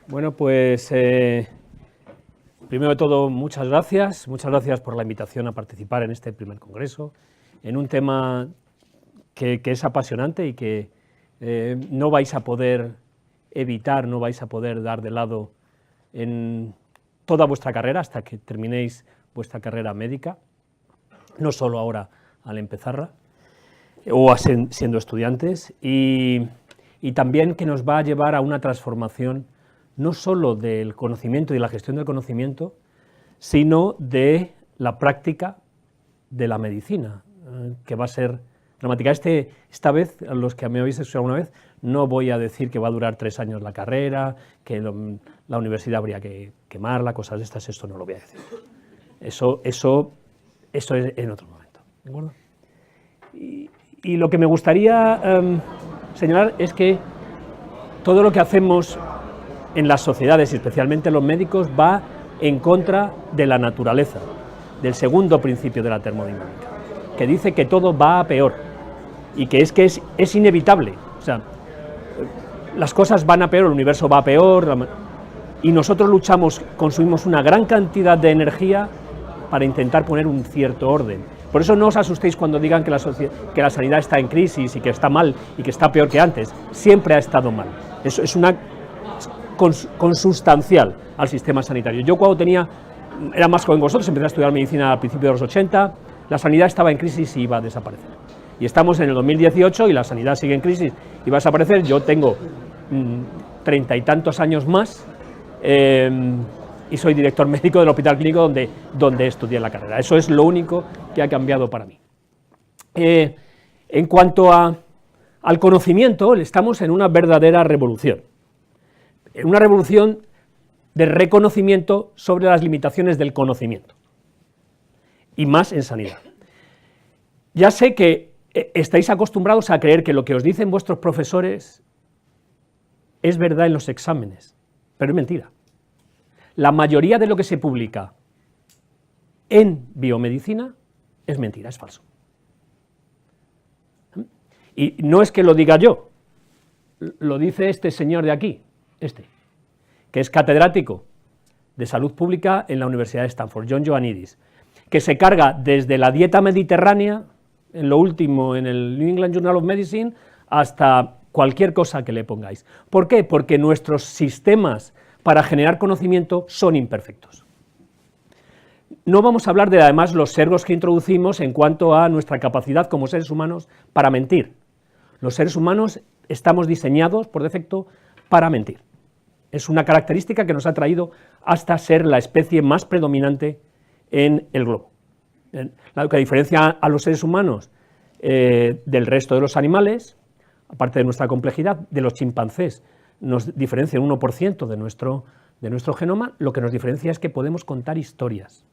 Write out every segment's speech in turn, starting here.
Bueno, pues primero de todo, muchas gracias por la invitación a participar en este primer congreso, en un tema que es apasionante y que no vais a poder evitar, no vais a poder dar de lado en toda vuestra carrera hasta que terminéis vuestra carrera médica, no solo ahora al empezarla, o siendo estudiantes, y también que nos va a llevar a una transformación no solo del conocimiento y de la gestión del conocimiento, sino de la práctica de la medicina, que va a ser dramática. Esta vez, a los que me habéis escuchado alguna vez, no voy a decir que va a durar 3 años la carrera, que la universidad habría que quemarla, cosas de estas, esto no lo voy a decir. Eso es en otro momento, ¿de acuerdo? Y lo que me gustaría señalar es que todo lo que hacemos en las sociedades, y especialmente los médicos, va en contra de la naturaleza, del segundo principio de la termodinámica, que dice que todo va a peor, y que es inevitable. O sea, las cosas van a peor, el universo va a peor, y nosotros consumimos una gran cantidad de energía para intentar poner un cierto orden. Por eso no os asustéis cuando digan que la sanidad está en crisis y que está mal y que está peor que antes. Siempre ha estado mal. Eso es una consustancial al sistema sanitario. Yo cuando era más joven que vosotros, empecé a estudiar medicina al principio de los 80, la sanidad estaba en crisis y iba a desaparecer. Y estamos en el 2018 y la sanidad sigue en crisis y va a desaparecer. Yo tengo 30 y tantos años más y soy director médico del Hospital Clínico donde estudié la carrera. Eso es lo único que ha cambiado para mí. En cuanto al conocimiento, estamos en una verdadera revolución. En una revolución de reconocimiento sobre las limitaciones del conocimiento, y más en sanidad. Ya sé que estáis acostumbrados a creer que lo que os dicen vuestros profesores es verdad en los exámenes, pero es mentira. La mayoría de lo que se publica en biomedicina es mentira, es falso. Y no es que lo diga yo, lo dice este señor de aquí, que es catedrático de salud pública en la Universidad de Stanford, John Ioannidis, que se carga desde la dieta mediterránea, en lo último en el New England Journal of Medicine, hasta cualquier cosa que le pongáis. ¿Por qué? Porque nuestros sistemas para generar conocimiento son imperfectos. No vamos a hablar de, además, los sesgos que introducimos en cuanto a nuestra capacidad como seres humanos para mentir. Los seres humanos estamos diseñados, por defecto, para mentir. Es una característica que nos ha traído hasta ser la especie más predominante en el globo. Lo que diferencia a los seres humanos del resto de los animales, aparte de nuestra complejidad, de los chimpancés, nos diferencia un 1% de nuestro genoma, lo que nos diferencia es que podemos contar historias.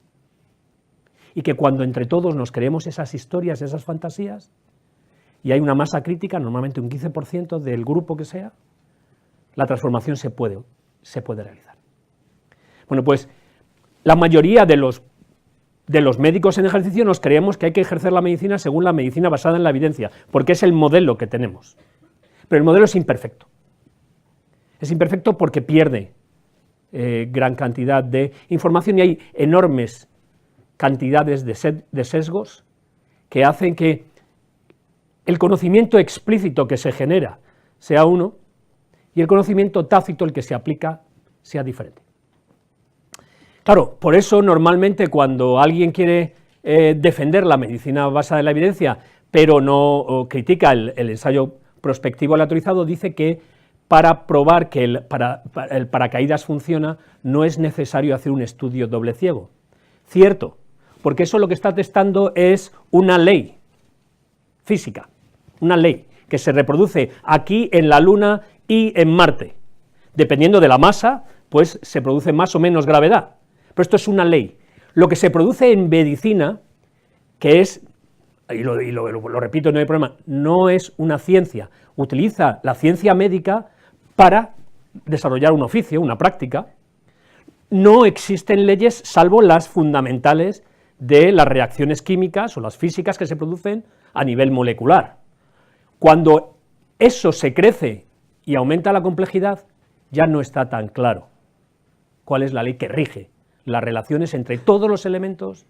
Y que cuando entre todos nos creemos esas historias, esas fantasías, y hay una masa crítica, normalmente un 15% del grupo que sea, la transformación se puede realizar. Bueno, pues la mayoría de los médicos en ejercicio nos creemos que hay que ejercer la medicina según la medicina basada en la evidencia, porque es el modelo que tenemos. Pero el modelo es imperfecto. Es imperfecto porque pierde gran cantidad de información y hay enormes cantidades de sesgos que hacen que el conocimiento explícito que se genera sea uno y el conocimiento tácito, el que se aplica, sea diferente. Claro, por eso normalmente cuando alguien quiere defender la medicina basada en la evidencia, pero no critica el ensayo prospectivo aleatorizado, dice que para probar que el paracaídas funciona no es necesario hacer un estudio doble ciego. Cierto, porque eso lo que está testando es una ley física, una ley que se reproduce aquí en la Luna y en Marte. Dependiendo de la masa, pues se produce más o menos gravedad. Pero esto es una ley. Lo que se produce en medicina, que es, y lo repito, no hay problema, no es una ciencia. Utiliza la ciencia médica para desarrollar un oficio, una práctica. No existen leyes salvo las fundamentales de las reacciones químicas o las físicas que se producen a nivel molecular. Cuando eso se crece y aumenta la complejidad, ya no está tan claro cuál es la ley que rige las relaciones entre todos los elementos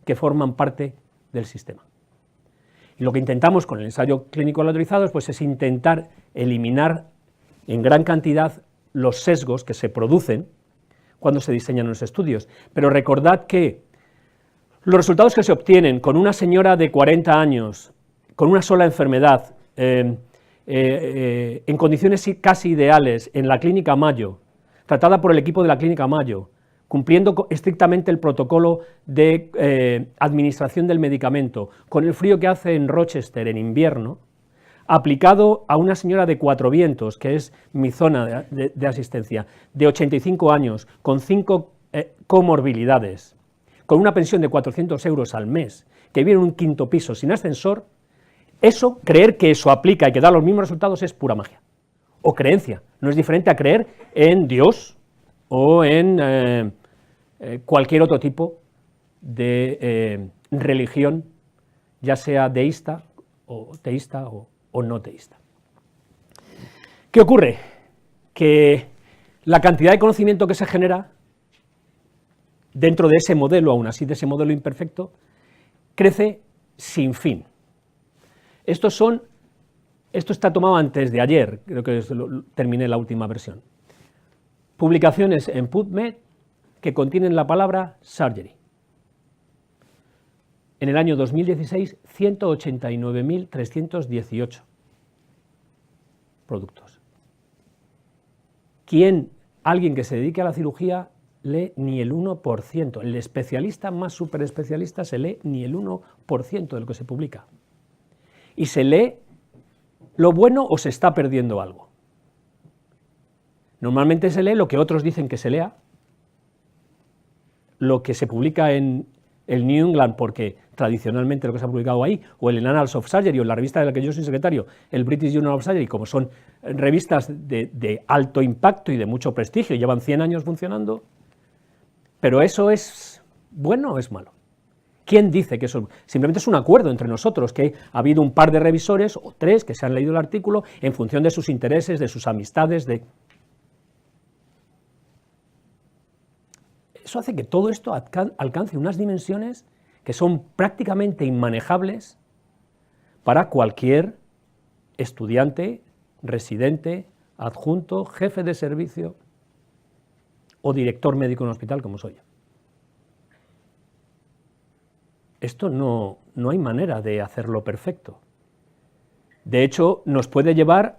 que forman parte del sistema. Y lo que intentamos con el ensayo clínico aleatorizado pues, es intentar eliminar en gran cantidad los sesgos que se producen cuando se diseñan los estudios. Pero recordad que los resultados que se obtienen con una señora de 40 años, con una sola enfermedad, en condiciones casi ideales, en la Clínica Mayo, tratada por el equipo de la Clínica Mayo, cumpliendo estrictamente el protocolo de administración del medicamento, con el frío que hace en Rochester en invierno, aplicado a una señora de Cuatro Vientos, que es mi zona de asistencia, de 85 años, con 5 comorbilidades, con una pensión de 400 euros al mes, que vive en un quinto piso sin ascensor, eso, creer que eso aplica y que da los mismos resultados es pura magia, o creencia, no es diferente a creer en Dios o en cualquier otro tipo de religión, ya sea deísta o teísta o no teísta. ¿Qué ocurre? Que la cantidad de conocimiento que se genera dentro de ese modelo, aún así de ese modelo imperfecto, crece sin fin. Esto está tomado antes de ayer, creo que terminé la última versión. Publicaciones en PubMed que contienen la palabra surgery. En el año 2016, 189.318 productos. Alguien que se dedique a la cirugía lee ni el 1%, el especialista más superespecialista se lee ni el 1% de lo que se publica. Y se lee lo bueno o se está perdiendo algo. Normalmente se lee lo que otros dicen que se lea, lo que se publica en el New England, porque tradicionalmente lo que se ha publicado ahí, o el Annals of Surgery, o en la revista de la que yo soy secretario, el British Journal of Surgery, como son revistas de alto impacto y de mucho prestigio, llevan 100 años funcionando, pero ¿eso es bueno o es malo? ¿Quién dice que eso? Simplemente es un acuerdo entre nosotros, que ha habido un par de revisores, o 3, que se han leído el artículo en función de sus intereses, de sus amistades, Eso hace que todo esto alcance unas dimensiones que son prácticamente inmanejables para cualquier estudiante, residente, adjunto, jefe de servicio o director médico en un hospital como soy yo. Esto no hay manera de hacerlo perfecto. De hecho, nos puede llevar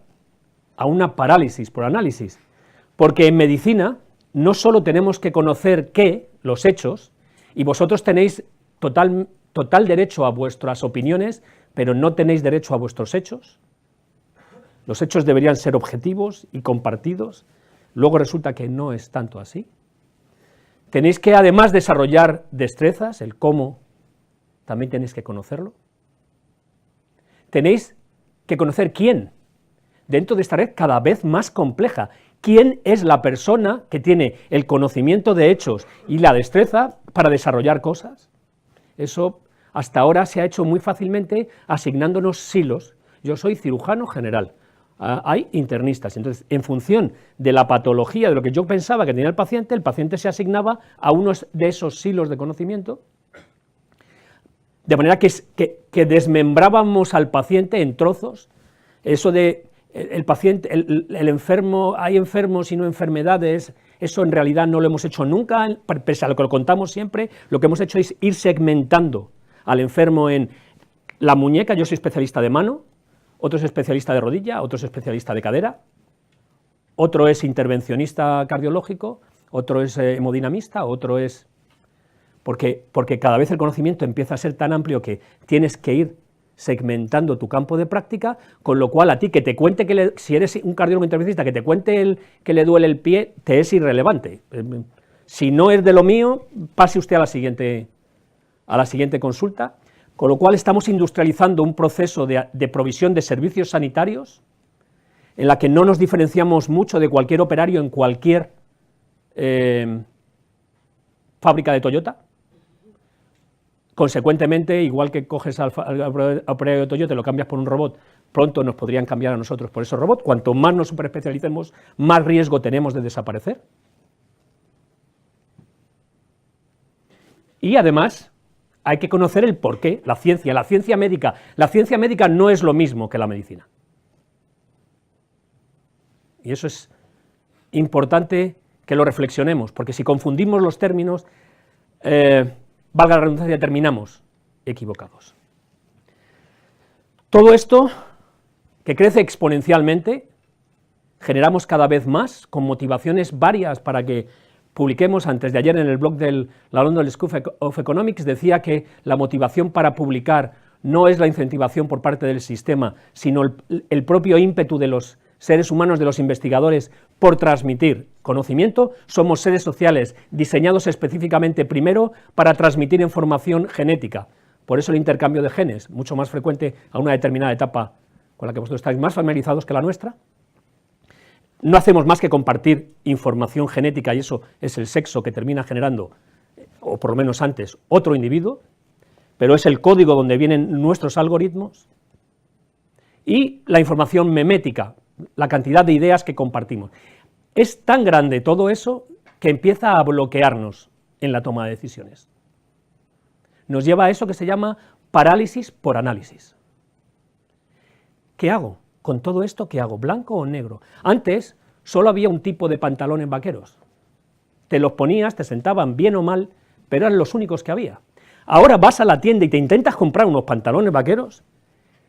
a una parálisis por análisis, porque en medicina no solo tenemos que conocer los hechos, y vosotros tenéis total derecho a vuestras opiniones, pero no tenéis derecho a vuestros hechos. Los hechos deberían ser objetivos y compartidos, luego resulta que no es tanto así. Tenéis que además desarrollar destrezas, el cómo, también tenéis que conocerlo. Tenéis que conocer quién, dentro de esta red cada vez más compleja. ¿Quién es la persona que tiene el conocimiento de hechos y la destreza para desarrollar cosas? Eso hasta ahora se ha hecho muy fácilmente asignándonos silos. Yo soy cirujano general, hay internistas, entonces en función de la patología, de lo que yo pensaba que tenía el paciente se asignaba a uno de esos silos de conocimiento, de manera que desmembrábamos al paciente en trozos. Eso de el paciente, el enfermo, hay enfermos y no enfermedades, eso en realidad no lo hemos hecho nunca, pese a lo que lo contamos siempre, lo que hemos hecho es ir segmentando al enfermo en la muñeca, yo soy especialista de mano, otro es especialista de rodilla, otro es especialista de cadera, otro es intervencionista cardiológico, otro es hemodinamista, otro es... Porque cada vez el conocimiento empieza a ser tan amplio que tienes que ir segmentando tu campo de práctica, con lo cual a ti que te cuente si eres un cardiólogo intervencionista, que te cuente que le duele el pie, te es irrelevante. Si no es de lo mío, pase usted a la siguiente consulta, con lo cual estamos industrializando un proceso de provisión de servicios sanitarios en la que no nos diferenciamos mucho de cualquier operario en cualquier fábrica de Toyota. Consecuentemente, igual que coges al operario de Toyota y lo cambias por un robot, pronto nos podrían cambiar a nosotros por ese robot. Cuanto más nos superespecialicemos, más riesgo tenemos de desaparecer. Y además, hay que conocer el porqué, la ciencia médica. La ciencia médica no es lo mismo que la medicina. Y eso es importante que lo reflexionemos, porque si confundimos los términos, valga la redundancia, terminamos equivocados. Todo esto, que crece exponencialmente, generamos cada vez más, con motivaciones varias para que publiquemos. Antes de ayer en el blog de la London School of Economics decía que la motivación para publicar no es la incentivación por parte del sistema, sino el propio ímpetu de los seres humanos, de los investigadores, por transmitir conocimiento. Somos seres sociales diseñados específicamente primero para transmitir información genética. Por eso el intercambio de genes, mucho más frecuente a una determinada etapa con la que vosotros estáis más familiarizados que la nuestra. No hacemos más que compartir información genética y eso es el sexo que termina generando, o por lo menos antes, otro individuo, pero es el código donde vienen nuestros algoritmos. Y la información memética, la cantidad de ideas que compartimos. Es tan grande todo eso que empieza a bloquearnos en la toma de decisiones. Nos lleva a eso que se llama parálisis por análisis. ¿Qué hago? Con todo esto, ¿qué hago? ¿Blanco o negro? Antes solo había un tipo de pantalones vaqueros. Te los ponías, te sentaban bien o mal, pero eran los únicos que había. Ahora vas a la tienda y te intentas comprar unos pantalones vaqueros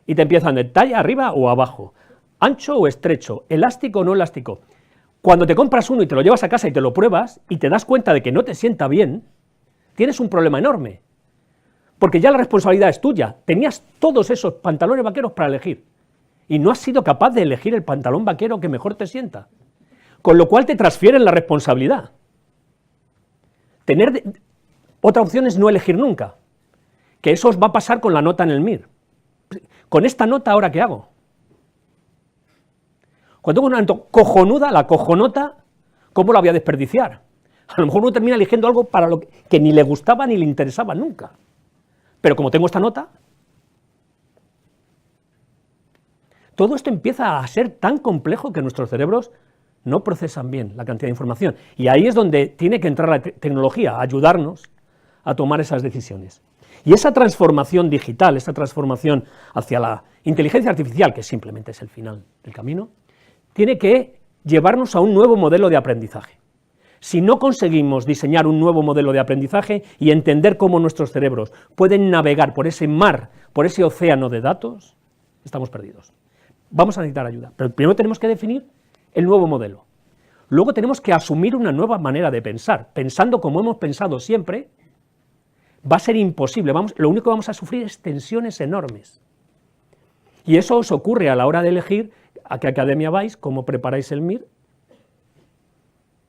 y te empiezan de talla arriba o abajo, ancho o estrecho, elástico o no elástico. Cuando te compras uno y te lo llevas a casa y te lo pruebas y te das cuenta de que no te sienta bien, tienes un problema enorme, porque ya la responsabilidad es tuya. Tenías todos esos pantalones vaqueros para elegir y no has sido capaz de elegir el pantalón vaquero que mejor te sienta, con lo cual te transfieren la responsabilidad. Otra opción es no elegir nunca, que eso os va a pasar con la nota en el MIR. Con esta nota, ¿ahora qué hago? Cuando tengo una nota cojonuda, la cojonota, ¿cómo la voy a desperdiciar? A lo mejor uno termina eligiendo algo para lo que ni le gustaba ni le interesaba nunca. Pero como tengo esta nota, todo esto empieza a ser tan complejo que nuestros cerebros no procesan bien la cantidad de información. Y ahí es donde tiene que entrar la tecnología, a ayudarnos a tomar esas decisiones. Y esa transformación digital, esa transformación hacia la inteligencia artificial, que simplemente es el final del camino, tiene que llevarnos a un nuevo modelo de aprendizaje. Si no conseguimos diseñar un nuevo modelo de aprendizaje y entender cómo nuestros cerebros pueden navegar por ese mar, por ese océano de datos, estamos perdidos. Vamos a necesitar ayuda, pero primero tenemos que definir el nuevo modelo. Luego tenemos que asumir una nueva manera de pensar. Pensando como hemos pensado siempre, va a ser imposible. Lo único que vamos a sufrir es tensiones enormes. Y eso os ocurre a la hora de elegir a qué academia vais, cómo preparáis el MIR,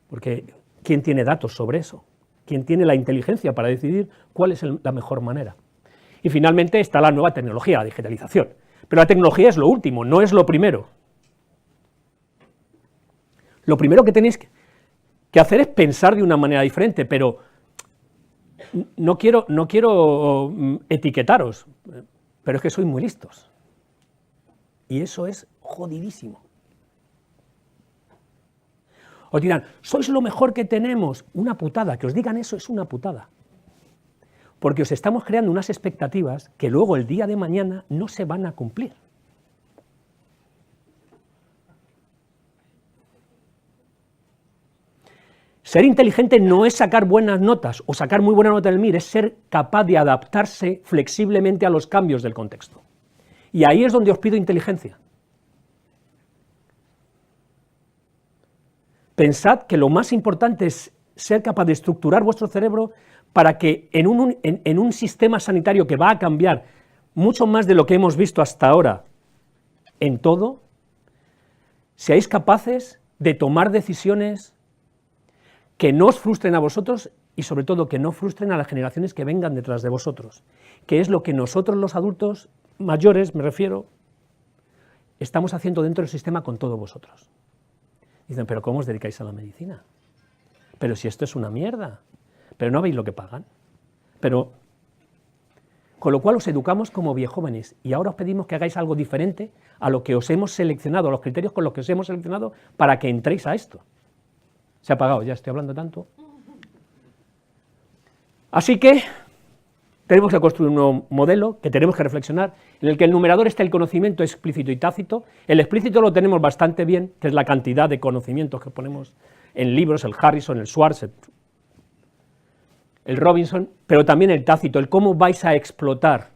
porque ¿quién tiene datos sobre eso? ¿Quién tiene la inteligencia para decidir cuál es la mejor manera? Y finalmente está la nueva tecnología, la digitalización. Pero la tecnología es lo último, no es lo primero. Lo primero que tenéis que hacer es pensar de una manera diferente, pero no quiero etiquetaros, pero es que sois muy listos. Y eso es jodidísimo. Os dirán, sois lo mejor que tenemos. Una putada, que os digan eso es una putada. Porque os estamos creando unas expectativas que luego el día de mañana no se van a cumplir. Ser inteligente no es sacar buenas notas o sacar muy buena nota del MIR, es ser capaz de adaptarse flexiblemente a los cambios del contexto. Y ahí es donde os pido inteligencia. Pensad que lo más importante es ser capaz de estructurar vuestro cerebro para que en un sistema sanitario que va a cambiar mucho más de lo que hemos visto hasta ahora en todo, seáis capaces de tomar decisiones que no os frustren a vosotros y sobre todo que no frustren a las generaciones que vengan detrás de vosotros, que es lo que nosotros los adultos mayores, me refiero, estamos haciendo dentro del sistema con todos vosotros. Dicen, pero ¿cómo os dedicáis a la medicina? Pero si esto es una mierda, pero no veis lo que pagan. Pero Con lo cual os educamos como viejóvenes y ahora os pedimos que hagáis algo diferente a lo que os hemos seleccionado, a los criterios con los que os hemos seleccionado para que entréis a esto. Se ha apagado, ya estoy hablando tanto. Así que tenemos que construir un nuevo modelo, que tenemos que reflexionar, en el que el numerador está el conocimiento explícito y tácito. El explícito lo tenemos bastante bien, que es la cantidad de conocimientos que ponemos en libros, el Harrison, el Schwartz, el Robinson, pero también el tácito, el cómo vais a explotar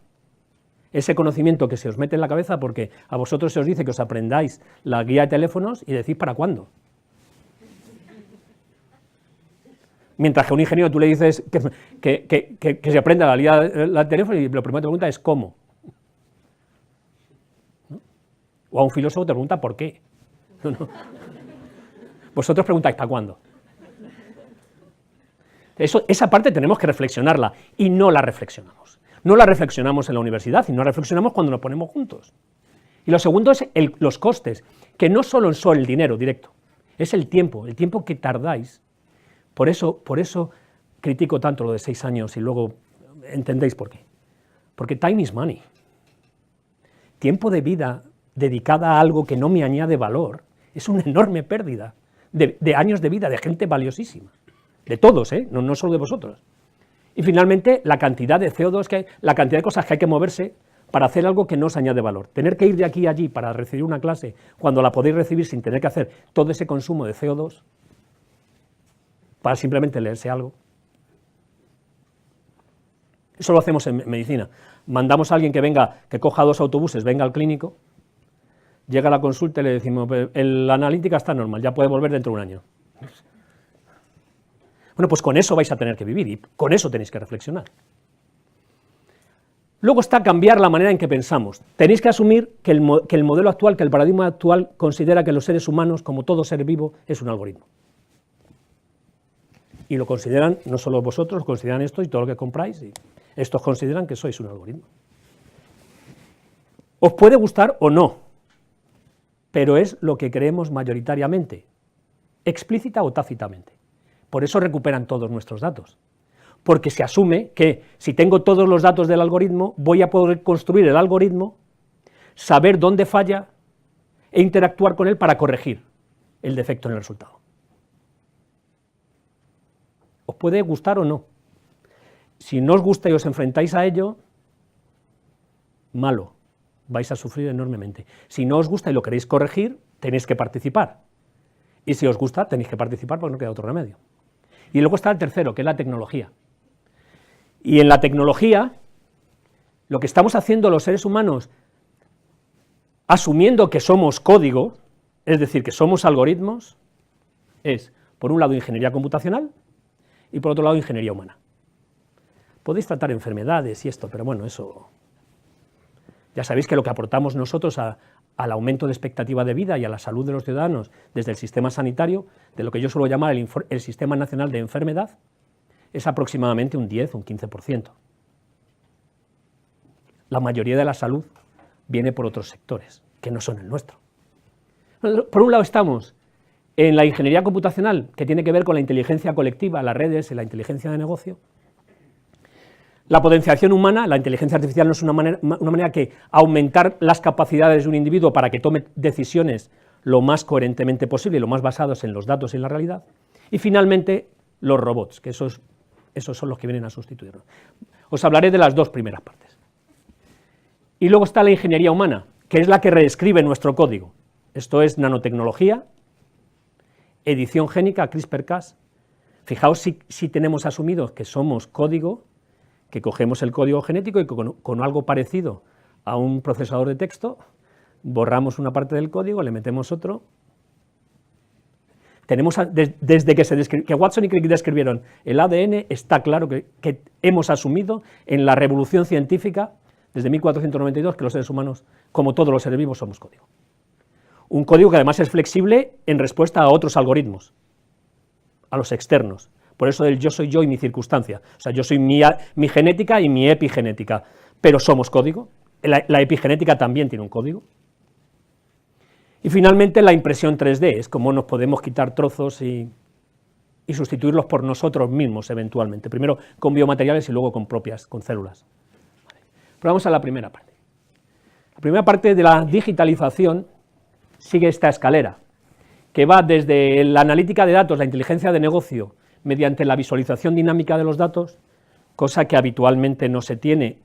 ese conocimiento que se os mete en la cabeza, porque a vosotros se os dice que os aprendáis la guía de teléfonos y decís ¿para cuándo? Mientras que a un ingeniero tú le dices que se aprenda la guía de teléfono y lo primero que te pregunta es ¿cómo? ¿No? O a un filósofo te pregunta ¿por qué? No, no. Vosotros preguntáis ¿para cuándo? Esa parte tenemos que reflexionarla y no la reflexionamos. No la reflexionamos en la universidad y no la reflexionamos cuando nos ponemos juntos. Y lo segundo es los costes, que no solo son el dinero directo, es el tiempo que tardáis. Por eso critico tanto lo de 6 años y luego entendéis por qué. Porque time is money. Tiempo de vida dedicada a algo que no me añade valor es una enorme pérdida de años de vida de gente valiosísima. De todos, no solo de vosotros. Y finalmente, la cantidad de CO2 que hay, la cantidad de cosas que hay que moverse para hacer algo que no os añade valor. Tener que ir de aquí a allí para recibir una clase, cuando la podéis recibir sin tener que hacer todo ese consumo de CO2, para simplemente leerse algo. Eso lo hacemos en medicina. Mandamos a alguien que venga, que coja 2 autobuses, venga al clínico, llega a la consulta y le decimos, la analítica está normal, ya puede volver dentro de un año. Bueno, pues con eso vais a tener que vivir y con eso tenéis que reflexionar. Luego está cambiar la manera en que pensamos. Tenéis que asumir que el modelo actual, que el paradigma actual considera que los seres humanos, como todo ser vivo, es un algoritmo. Y lo consideran, no solo vosotros, consideran esto y todo lo que compráis, y estos consideran que sois un algoritmo. Os puede gustar o no, pero es lo que creemos mayoritariamente, explícita o tácitamente. Por eso recuperan todos nuestros datos, porque se asume que si tengo todos los datos del algoritmo, voy a poder construir el algoritmo, saber dónde falla e interactuar con él para corregir el defecto en el resultado. ¿Os puede gustar o no? Si no os gusta y os enfrentáis a ello, malo, vais a sufrir enormemente. Si no os gusta y lo queréis corregir, tenéis que participar. Y si os gusta, tenéis que participar porque no queda otro remedio. Y luego está el tercero, que es la tecnología. Y en la tecnología, lo que estamos haciendo los seres humanos, asumiendo que somos código, es decir, que somos algoritmos, es, por un lado, ingeniería computacional y por otro lado, ingeniería humana. Podéis tratar enfermedades y esto, pero bueno, eso... Ya sabéis que lo que aportamos nosotros al aumento de expectativa de vida y a la salud de los ciudadanos desde el sistema sanitario, de lo que yo suelo llamar el Sistema Nacional de Enfermedad, es aproximadamente un 10 o un 15%. La mayoría de la salud viene por otros sectores, que no son el nuestro. Por un lado estamos en la ingeniería computacional, que tiene que ver con la inteligencia colectiva, las redes y la inteligencia de negocio. La potenciación humana, la inteligencia artificial no es una manera que aumentar las capacidades de un individuo para que tome decisiones lo más coherentemente posible y lo más basados en los datos y en la realidad. Y finalmente, los robots, que esos son los que vienen a sustituirnos. Os hablaré de las dos primeras partes. Y luego está la ingeniería humana, que es la que reescribe nuestro código. Esto es nanotecnología, edición génica, CRISPR-Cas. Fijaos si tenemos asumido que somos código, que cogemos el código genético y con algo parecido a un procesador de texto, borramos una parte del código, le metemos otro. Tenemos, desde que Watson y Crick describieron el ADN, está claro que hemos asumido en la revolución científica, desde 1492, que los seres humanos, como todos los seres vivos, somos código. Un código que además es flexible en respuesta a otros algoritmos, a los externos. Por eso el yo soy yo y mi circunstancia. O sea, yo soy mi genética y mi epigenética, pero somos código. La epigenética también tiene un código. Y finalmente la impresión 3D, es como nos podemos quitar trozos y sustituirlos por nosotros mismos eventualmente. Primero con biomateriales y luego con células. Pero vamos a la primera parte. La primera parte de la digitalización sigue esta escalera, que va desde la analítica de datos, la inteligencia de negocio, mediante la visualización dinámica de los datos, cosa que habitualmente no se tiene,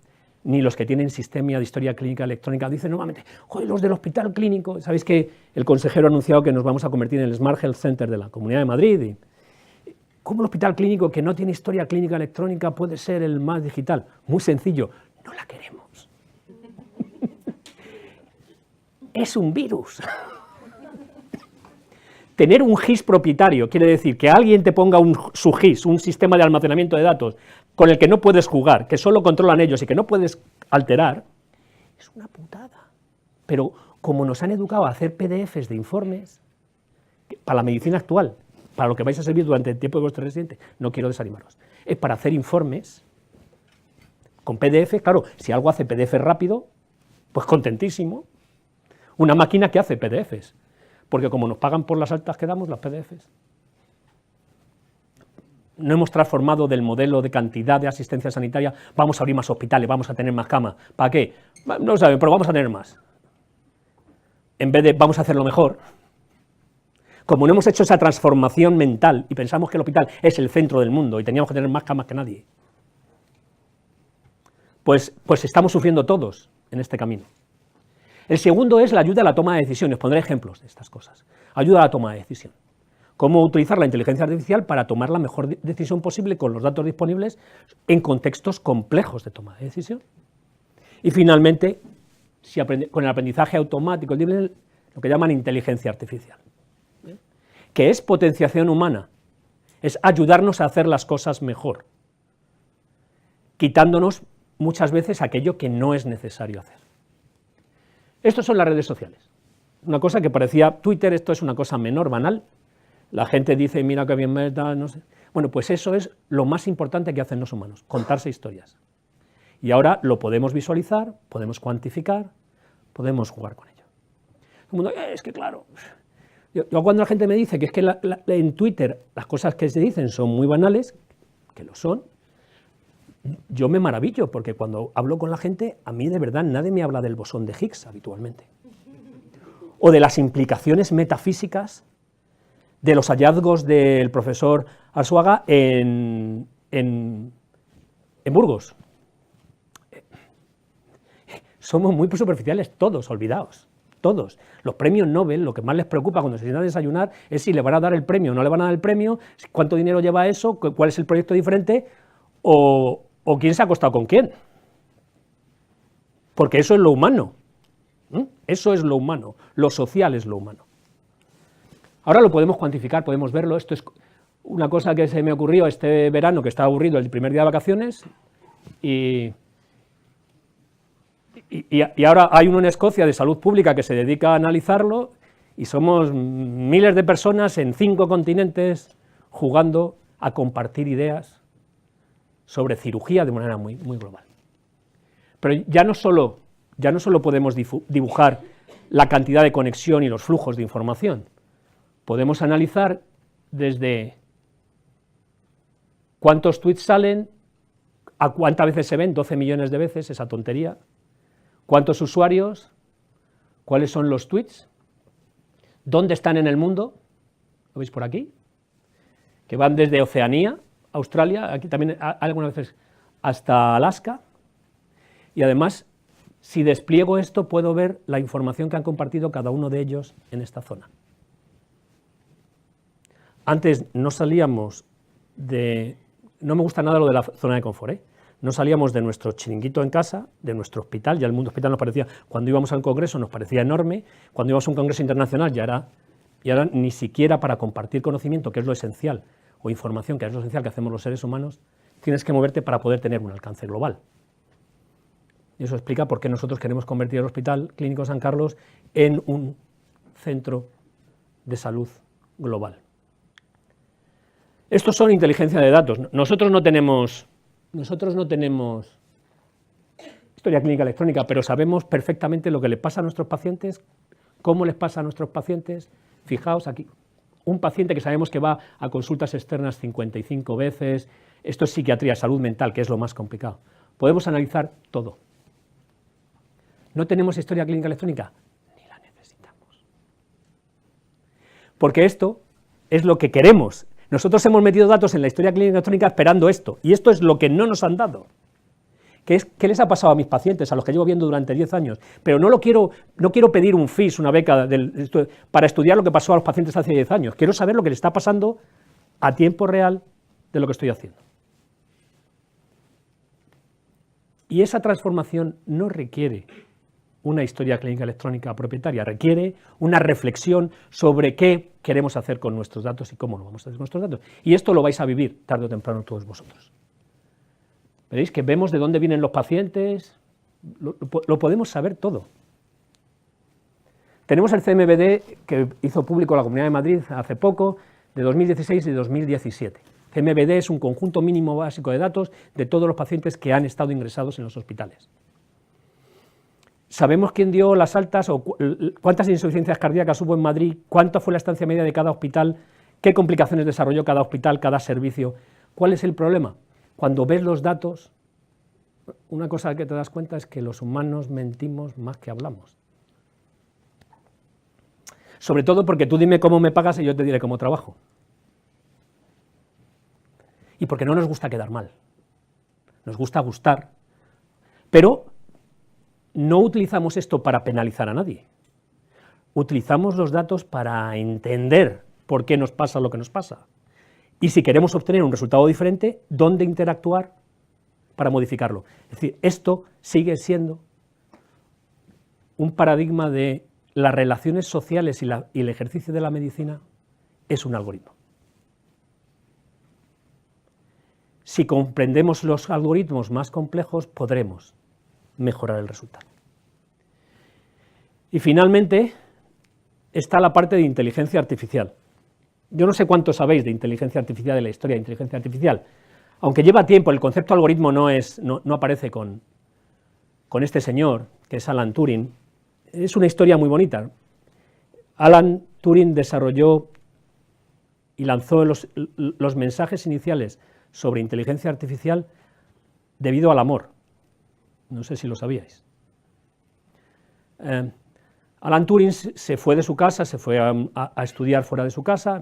ni los que tienen sistema de historia clínica electrónica dicen normalmente, joder, los del hospital clínico, sabéis que el consejero ha anunciado que nos vamos a convertir en el Smart Health Center de la Comunidad de Madrid, y ¿cómo el hospital clínico que no tiene historia clínica electrónica puede ser el más digital? Muy sencillo, no la queremos. Es un virus. Tener un GIS propietario quiere decir que alguien te ponga su GIS, un sistema de almacenamiento de datos, con el que no puedes jugar, que solo controlan ellos y que no puedes alterar, es una putada. Pero como nos han educado a hacer PDFs de informes, para la medicina actual, para lo que vais a servir durante el tiempo de vuestro residente, no quiero desanimaros, es para hacer informes con PDF, claro, si algo hace PDF rápido, pues contentísimo. Una máquina que hace PDFs, porque como nos pagan por las altas que damos, las PDFs. No hemos transformado del modelo de cantidad de asistencia sanitaria, vamos a abrir más hospitales, vamos a tener más camas. ¿Para qué? No lo saben, pero vamos a tener más. En vez de vamos a hacerlo mejor. Como no hemos hecho esa transformación mental y pensamos que el hospital es el centro del mundo y teníamos que tener más camas que nadie, pues estamos sufriendo todos en este camino. El segundo es la ayuda a la toma de decisiones. Pondré ejemplos de estas cosas. Ayuda a la toma de decisión. Cómo utilizar la inteligencia artificial para tomar la mejor decisión posible con los datos disponibles en contextos complejos de toma de decisión. Y finalmente, con el aprendizaje automático, lo que llaman inteligencia artificial, que es potenciación humana, es ayudarnos a hacer las cosas mejor, quitándonos muchas veces aquello que no es necesario hacer. Estas son las redes sociales. Una cosa que parecía Twitter, esto es una cosa menor, banal. La gente dice, mira qué bien me da, no sé. Bueno, pues eso es lo más importante que hacen los humanos, contarse historias. Y ahora lo podemos visualizar, podemos cuantificar, podemos jugar con ello. El mundo, es que claro, yo cuando la gente me dice que es que en Twitter las cosas que se dicen son muy banales, que lo son, yo me maravillo, porque cuando hablo con la gente, a mí de verdad nadie me habla del bosón de Higgs habitualmente, o de las implicaciones metafísicas de los hallazgos del profesor Arzuaga en Burgos. Somos muy superficiales todos, olvidaos, todos. Los premios Nobel, lo que más les preocupa cuando se sientan a desayunar es si le van a dar el premio o no le van a dar el premio, cuánto dinero lleva eso, cuál es el proyecto diferente, o quién se ha acostado con quién, porque eso es lo humano, eso es lo humano, lo social es lo humano. Ahora lo podemos cuantificar, podemos verlo, esto es una cosa que se me ocurrió este verano, que estaba aburrido el primer día de vacaciones, y ahora hay uno en Escocia de salud pública que se dedica a analizarlo, y somos miles de personas en 5 continentes jugando a compartir ideas sobre cirugía de manera muy global. Pero ya no solo podemos dibujar la cantidad de conexión y los flujos de información, podemos analizar desde cuántos tweets salen, a cuántas veces se ven, 12 millones de veces, esa tontería, cuántos usuarios, cuáles son los tweets, dónde están en el mundo, ¿lo veis por aquí? Que van desde Oceanía, Australia, aquí también algunas veces hasta Alaska, y además, si despliego esto, puedo ver la información que han compartido cada uno de ellos en esta zona. Antes no salíamos de... No me gusta nada lo de la zona de confort, no salíamos de nuestro chiringuito en casa, de nuestro hospital, ya el mundo hospital nos parecía, cuando íbamos a un congreso nos parecía enorme, cuando íbamos a un congreso internacional ya era ni siquiera para compartir conocimiento, que es lo esencial, o información, que es lo esencial que hacemos los seres humanos, tienes que moverte para poder tener un alcance global. Y eso explica por qué nosotros queremos convertir el Hospital Clínico San Carlos en un centro de salud global. Estos son inteligencia de datos. Nosotros no tenemos historia clínica electrónica, pero sabemos perfectamente lo que le pasa a nuestros pacientes, cómo les pasa a nuestros pacientes. Fijaos aquí, un paciente que sabemos que va a consultas externas 55 veces, esto es psiquiatría, salud mental, que es lo más complicado. Podemos analizar todo. ¿No tenemos historia clínica electrónica? Ni la necesitamos. Porque esto es lo que queremos. Nosotros hemos metido datos en la historia clínica electrónica esperando esto, y esto es lo que no nos han dado. ¿Qué les ha pasado a mis pacientes, a los que llevo viendo durante 10 años? Pero no quiero pedir un FIS, una beca, para estudiar lo que pasó a los pacientes hace 10 años. Quiero saber lo que le está pasando a tiempo real de lo que estoy haciendo. Y esa transformación no requiere una historia clínica electrónica propietaria, requiere una reflexión sobre qué queremos hacer con nuestros datos y cómo lo vamos a hacer con nuestros datos. Y esto lo vais a vivir tarde o temprano todos vosotros. Veréis que vemos de dónde vienen los pacientes, lo podemos saber todo. Tenemos el CMBD que hizo público la Comunidad de Madrid hace poco, de 2016 y 2017. CMBD es un conjunto mínimo básico de datos de todos los pacientes que han estado ingresados en los hospitales. ¿Sabemos quién dio las altas o cuántas insuficiencias cardíacas hubo en Madrid? ¿Cuánta fue la estancia media de cada hospital? ¿Qué complicaciones desarrolló cada hospital, cada servicio? ¿Cuál es el problema? Cuando ves los datos, una cosa que te das cuenta es que los humanos mentimos más que hablamos. Sobre todo porque tú dime cómo me pagas y yo te diré cómo trabajo. Y porque no nos gusta quedar mal. Nos gusta gustar. Pero no utilizamos esto para penalizar a nadie. Utilizamos los datos para entender por qué nos pasa lo que nos pasa. Y si queremos obtener un resultado diferente, ¿dónde interactuar para modificarlo? Es decir, esto sigue siendo un paradigma de las relaciones sociales y el ejercicio de la medicina es un algoritmo. Si comprendemos los algoritmos más complejos, podremos mejorar el resultado. Y finalmente está la parte de inteligencia artificial. Yo no sé cuánto sabéis de inteligencia artificial, de la historia de inteligencia artificial, aunque lleva tiempo, el concepto algoritmo no aparece con este señor, que es Alan Turing. Es una historia muy bonita. Alan Turing desarrolló y lanzó los mensajes iniciales sobre inteligencia artificial debido al amor. No sé si lo sabíais. Alan Turing se fue de su casa, se fue a estudiar fuera de su casa.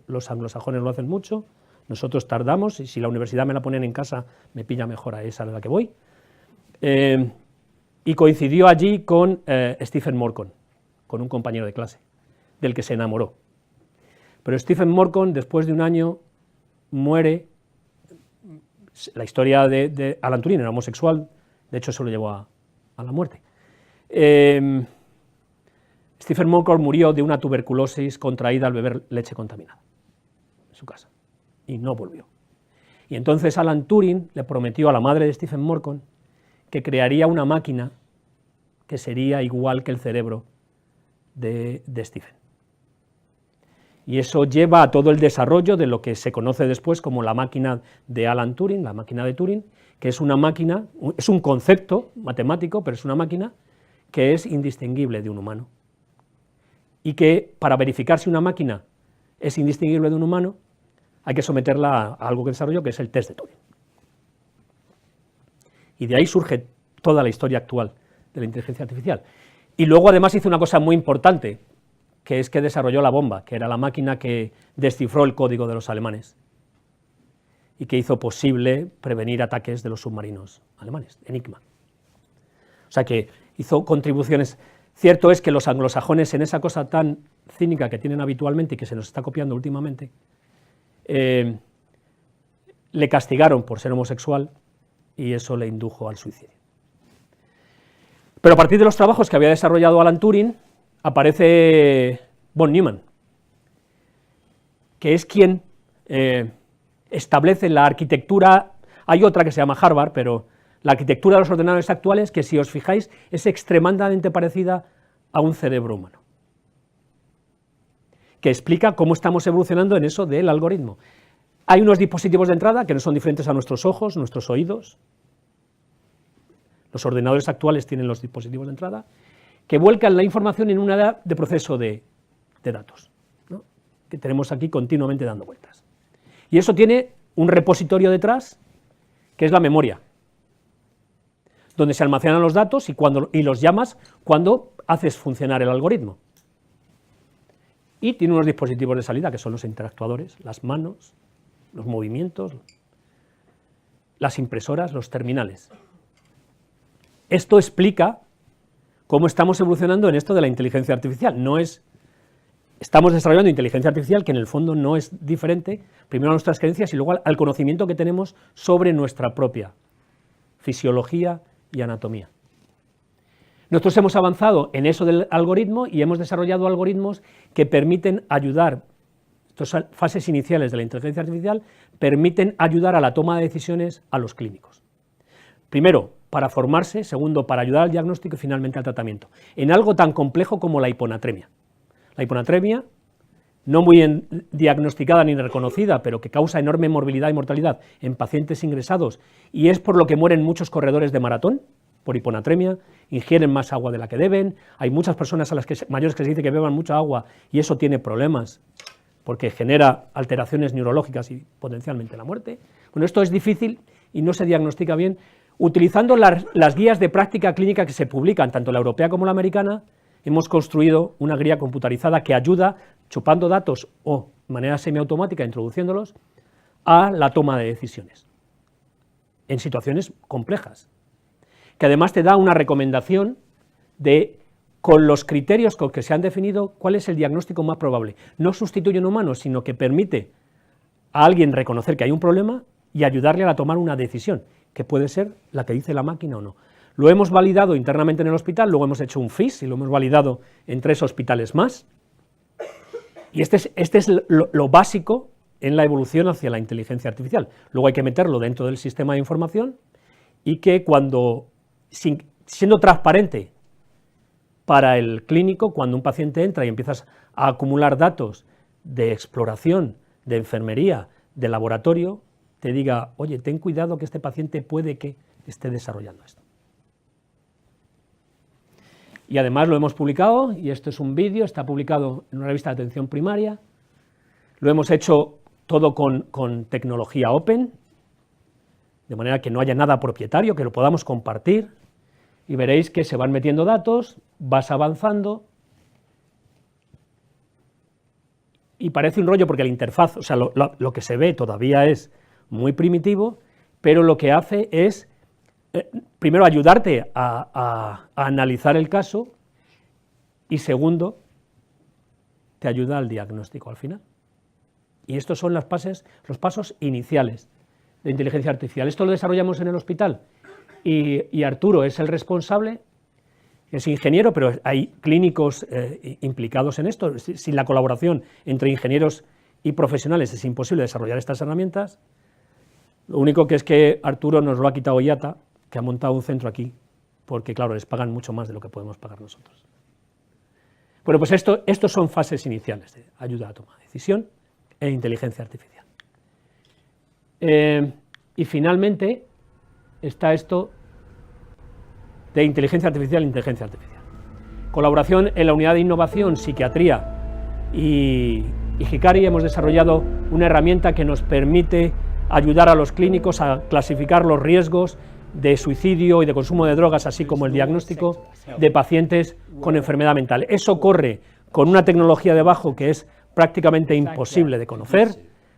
Los anglosajones lo hacen mucho, nosotros tardamos, y si la universidad me la ponen en casa, me pilla mejor a esa a la que voy. Y coincidió allí con Stephen Morcom, con un compañero de clase, del que se enamoró. Pero Stephen Morcom, después de un año, muere. La historia de Alan Turing era homosexual, de hecho eso lo llevó a la muerte. Stephen Morcom murió de una tuberculosis contraída al beber leche contaminada en su casa, y no volvió. Y entonces Alan Turing le prometió a la madre de Stephen Morcom que crearía una máquina que sería igual que el cerebro de Stephen. Y eso lleva a todo el desarrollo de lo que se conoce después como la máquina de Alan Turing, la máquina de Turing, que es una máquina, es un concepto matemático, pero es una máquina que es indistinguible de un humano. Y que para verificar si una máquina es indistinguible de un humano, hay que someterla a algo que desarrolló, que es el test de Turing. Y de ahí surge toda la historia actual de la inteligencia artificial. Y luego además hizo una cosa muy importante, que es que desarrolló la bomba, que era la máquina que descifró el código de los alemanes y que hizo posible prevenir ataques de los submarinos alemanes, Enigma. O sea que hizo contribuciones. Cierto es que los anglosajones, en esa cosa tan cínica que tienen habitualmente y que se nos está copiando últimamente, le castigaron por ser homosexual y eso le indujo al suicidio. Pero a partir de los trabajos que había desarrollado Alan Turing, aparece von Neumann, que es quien establece la arquitectura. Hay otra que se llama Harvard, pero la arquitectura de los ordenadores actuales, que si os fijáis, es extremadamente parecida a un cerebro humano, que explica cómo estamos evolucionando en eso del algoritmo. Hay unos dispositivos de entrada que no son diferentes a nuestros ojos, nuestros oídos. Los ordenadores actuales tienen los dispositivos de entrada, que vuelcan la información en una edad de proceso de datos, ¿no?, que tenemos aquí continuamente dando vueltas. Y eso tiene un repositorio detrás, que es la memoria, donde se almacenan los datos y los llamas cuando haces funcionar el algoritmo. Y tiene unos dispositivos de salida que son los interactuadores, las manos, los movimientos, las impresoras, los terminales. Esto explica cómo estamos evolucionando en esto de la inteligencia artificial. Estamos desarrollando inteligencia artificial que en el fondo no es diferente, primero a nuestras creencias y luego al conocimiento que tenemos sobre nuestra propia fisiología y anatomía. Nosotros hemos avanzado en eso del algoritmo y hemos desarrollado algoritmos que permiten ayudar, estas fases iniciales de la inteligencia artificial, permiten ayudar a la toma de decisiones a los clínicos. Primero, para formarse, segundo, para ayudar al diagnóstico y finalmente al tratamiento, en algo tan complejo como la hiponatremia. La hiponatremia, no muy diagnosticada ni reconocida, pero que causa enorme morbilidad y mortalidad en pacientes ingresados y es por lo que mueren muchos corredores de maratón, por hiponatremia, ingieren más agua de la que deben, hay muchas personas mayores que se dice que beban mucha agua y eso tiene problemas porque genera alteraciones neurológicas y potencialmente la muerte. Bueno, esto es difícil y no se diagnostica bien. Utilizando las guías de práctica clínica que se publican, tanto la europea como la americana, hemos construido una guía computarizada que ayuda, chupando datos o de manera semiautomática, introduciéndolos, a la toma de decisiones en situaciones complejas, que además te da una recomendación de, con los criterios con que se han definido, cuál es el diagnóstico más probable. No sustituye a un humano, sino que permite a alguien reconocer que hay un problema y ayudarle a tomar una decisión, que puede ser la que dice la máquina o no. Lo hemos validado internamente en el hospital, luego hemos hecho un FIS y lo hemos validado en 3 hospitales más. Y este es lo básico en la evolución hacia la inteligencia artificial. Luego hay que meterlo dentro del sistema de información y que siendo transparente para el clínico, cuando un paciente entra y empiezas a acumular datos de exploración, de enfermería, de laboratorio, te diga, oye, ten cuidado que este paciente puede que esté desarrollando esto. Y además lo hemos publicado, y esto es un vídeo, está publicado en una revista de atención primaria, lo hemos hecho todo con tecnología open, de manera que no haya nada propietario, que lo podamos compartir, y veréis que se van metiendo datos, vas avanzando, y parece un rollo porque la interfaz, o sea, lo que se ve todavía es muy primitivo, pero lo que hace es, primero, ayudarte a analizar el caso, y segundo, te ayuda al diagnóstico al final. Y estos son los pasos iniciales de inteligencia artificial. Esto lo desarrollamos en el hospital, y Arturo es el responsable, es ingeniero, pero hay clínicos implicados en esto. Sin la colaboración entre ingenieros y profesionales es imposible desarrollar estas herramientas. Lo único que es que Arturo nos lo ha quitado IATA, que ha montado un centro aquí, porque claro, les pagan mucho más de lo que podemos pagar nosotros. Bueno, pues estos son fases iniciales de ayuda a toma de decisión e inteligencia artificial. Y finalmente está esto de inteligencia artificial e inteligencia artificial. Colaboración en la unidad de innovación, psiquiatría y Hikari, hemos desarrollado una herramienta que nos permite ayudar a los clínicos a clasificar los riesgos de suicidio y de consumo de drogas, así como el diagnóstico de pacientes con enfermedad mental. Eso corre con una tecnología debajo que es prácticamente imposible de conocer,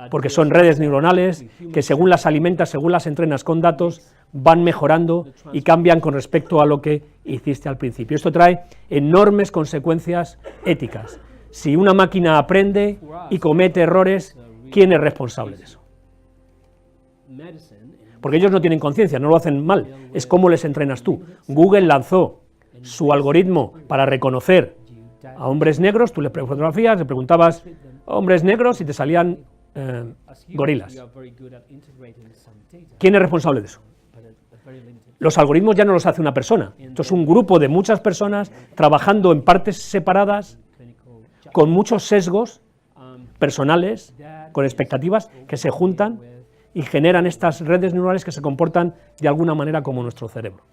porque son redes neuronales que según las alimentas, según las entrenas con datos, van mejorando y cambian con respecto a lo que hiciste al principio. Esto trae enormes consecuencias éticas. Si una máquina aprende y comete errores, ¿quién es responsable de eso? Porque ellos no tienen conciencia, no lo hacen mal, es cómo les entrenas tú. Google lanzó su algoritmo para reconocer a hombres negros, tú le fotografías, le preguntabas hombres negros y te salían gorilas. ¿Quién es responsable de eso? Los algoritmos ya no los hace una persona, esto es un grupo de muchas personas trabajando en partes separadas, con muchos sesgos personales, con expectativas que se juntan y generan estas redes neuronales que se comportan de alguna manera como nuestro cerebro.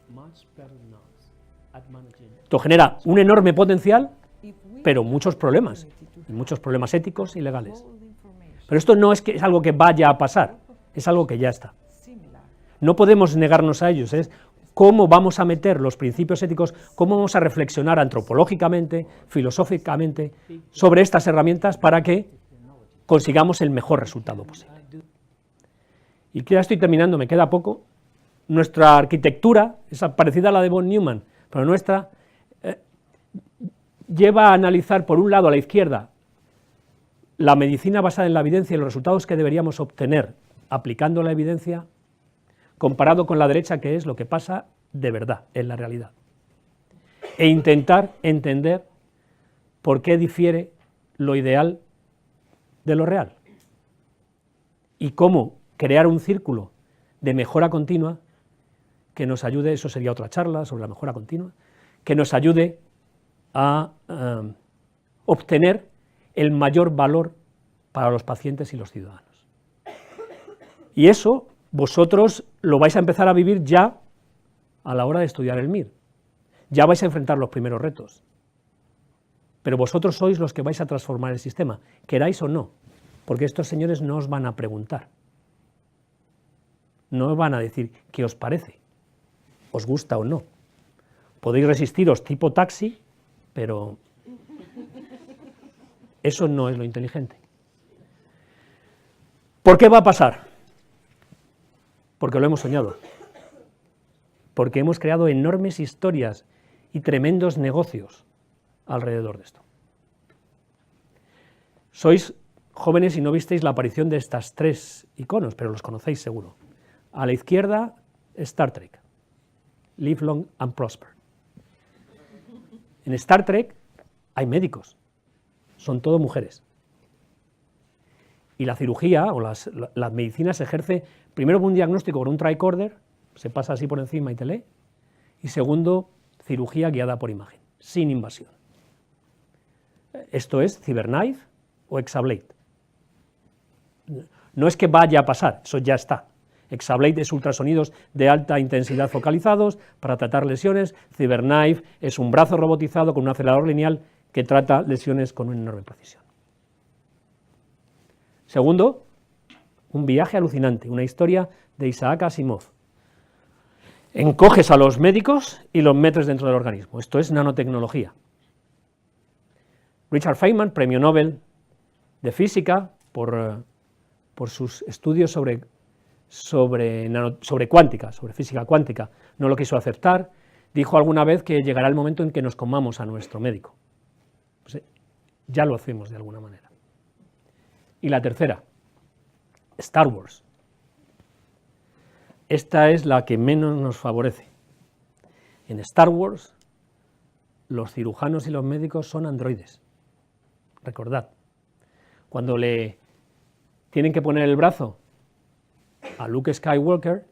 Esto genera un enorme potencial, pero muchos problemas éticos y legales. Pero esto no es que es algo que vaya a pasar, es algo que ya está. No podemos negarnos a ellos, es cómo vamos a meter los principios éticos, cómo vamos a reflexionar antropológicamente, filosóficamente, sobre estas herramientas para que consigamos el mejor resultado posible. Y que ya estoy terminando, me queda poco. Nuestra arquitectura es parecida a la de von Neumann, pero nuestra lleva a analizar, por un lado, a la izquierda, la medicina basada en la evidencia y los resultados que deberíamos obtener aplicando la evidencia, comparado con la derecha, que es lo que pasa de verdad, en la realidad. E intentar entender por qué difiere lo ideal de lo real. Y cómo crear un círculo de mejora continua que nos ayude, eso sería otra charla sobre la mejora continua, que nos ayude a obtener el mayor valor para los pacientes y los ciudadanos. Y eso vosotros lo vais a empezar a vivir ya a la hora de estudiar el MIR. Ya vais a enfrentar los primeros retos. Pero vosotros sois los que vais a transformar el sistema, queráis o no, porque estos señores no os van a preguntar. No os van a decir qué os parece, os gusta o no. Podéis resistiros tipo taxi, pero eso no es lo inteligente. ¿Por qué va a pasar? Porque lo hemos soñado. Porque hemos creado enormes historias y tremendos negocios alrededor de esto. Sois jóvenes y no visteis la aparición de estas tres iconos, pero los conocéis seguro. A la izquierda, Star Trek, Live Long and Prosper. En Star Trek hay médicos, son todo mujeres. Y la cirugía o la medicina se ejerce primero con un diagnóstico con un tricorder, se pasa así por encima y te lee, y segundo, cirugía guiada por imagen, sin invasión. Esto es CyberKnife o Exablade. No es que vaya a pasar, eso ya está. Exablade es ultrasonidos de alta intensidad focalizados para tratar lesiones, CyberKnife es un brazo robotizado con un acelerador lineal que trata lesiones con una enorme precisión. Segundo, un viaje alucinante, una historia de Isaac Asimov. Encoges a los médicos y los metes dentro del organismo. Esto es nanotecnología. Richard Feynman, premio Nobel de física por sus estudios sobre cuántica, sobre física cuántica, no lo quiso aceptar. Dijo alguna vez que llegará el momento en que nos comamos a nuestro médico. Pues ya lo hacemos de alguna manera. Y la tercera, Star Wars. Esta es la que menos nos favorece. En Star Wars, los cirujanos y los médicos son androides. Recordad, cuando le tienen que poner el brazo a Luke Skywalker,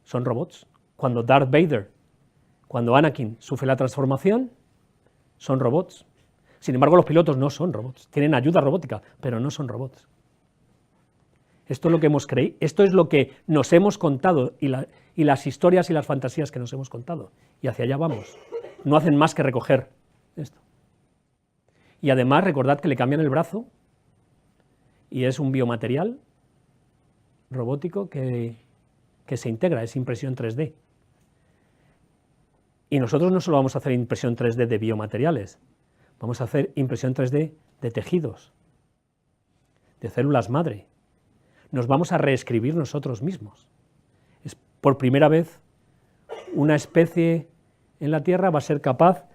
son robots. Cuando Darth Vader, cuando Anakin sufre la transformación, son robots. Sin embargo, los pilotos no son robots, tienen ayuda robótica, pero no son robots. Esto es lo que hemos creído, esto es lo que nos hemos contado y las historias y las fantasías que nos hemos contado. Y hacia allá vamos. No hacen más que recoger esto. Y además, recordad que le cambian el brazo y es un biomaterial robótico que se integra, es impresión 3D. Y nosotros no solo vamos a hacer impresión 3D de biomateriales, vamos a hacer impresión 3D de tejidos, de células madre. Nos vamos a reescribir nosotros mismos. Es por primera vez una especie en la Tierra va a ser capaz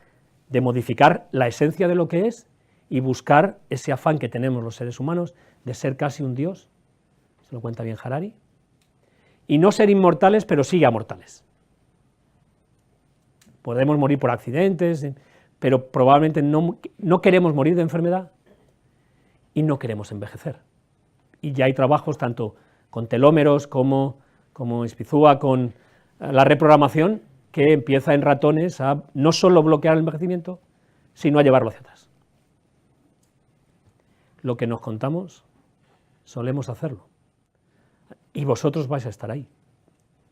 de modificar la esencia de lo que es y buscar ese afán que tenemos los seres humanos de ser casi un dios, se lo cuenta bien Harari, y no ser inmortales, pero sí amortales. Podemos morir por accidentes, pero probablemente no queremos morir de enfermedad y no queremos envejecer. Y ya hay trabajos tanto con telómeros como Spizua, con la reprogramación, que empieza en ratones a no solo bloquear el envejecimiento, sino a llevarlo hacia atrás. Lo que nos contamos, solemos hacerlo. Y vosotros vais a estar ahí.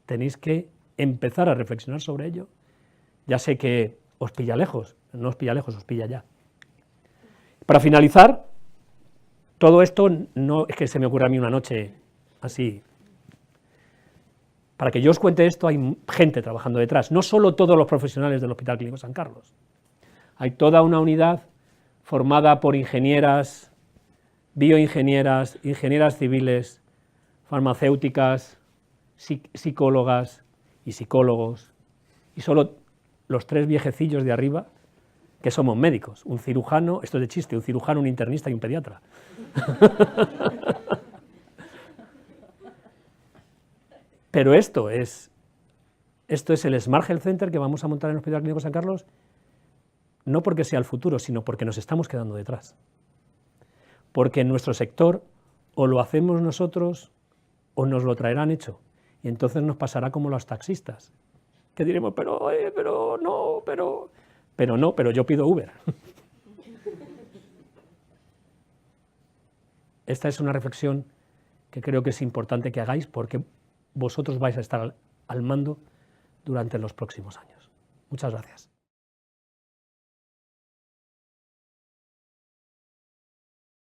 Tenéis que empezar a reflexionar sobre ello. Ya sé que os pilla lejos, no os pilla lejos, os pilla ya. Para finalizar, todo esto no es que se me ocurra a mí una noche así. Para que yo os cuente esto hay gente trabajando detrás, no solo todos los profesionales del Hospital Clínico San Carlos. Hay toda una unidad formada por ingenieras, bioingenieras, ingenieras civiles, farmacéuticas, psicólogas y psicólogos, y solo los 3 viejecillos de arriba, que somos médicos, un cirujano, esto es de chiste, un cirujano, un internista y un pediatra. Pero esto es el Smart Health Center que vamos a montar en el Hospital Clínico San Carlos, no porque sea el futuro, sino porque nos estamos quedando detrás. Porque en nuestro sector o lo hacemos nosotros o nos lo traerán hecho. Y entonces nos pasará como los taxistas, que diremos, pero yo pido Uber. Esta es una reflexión que creo que es importante que hagáis porque vosotros vais a estar al mando durante los próximos años. Muchas gracias.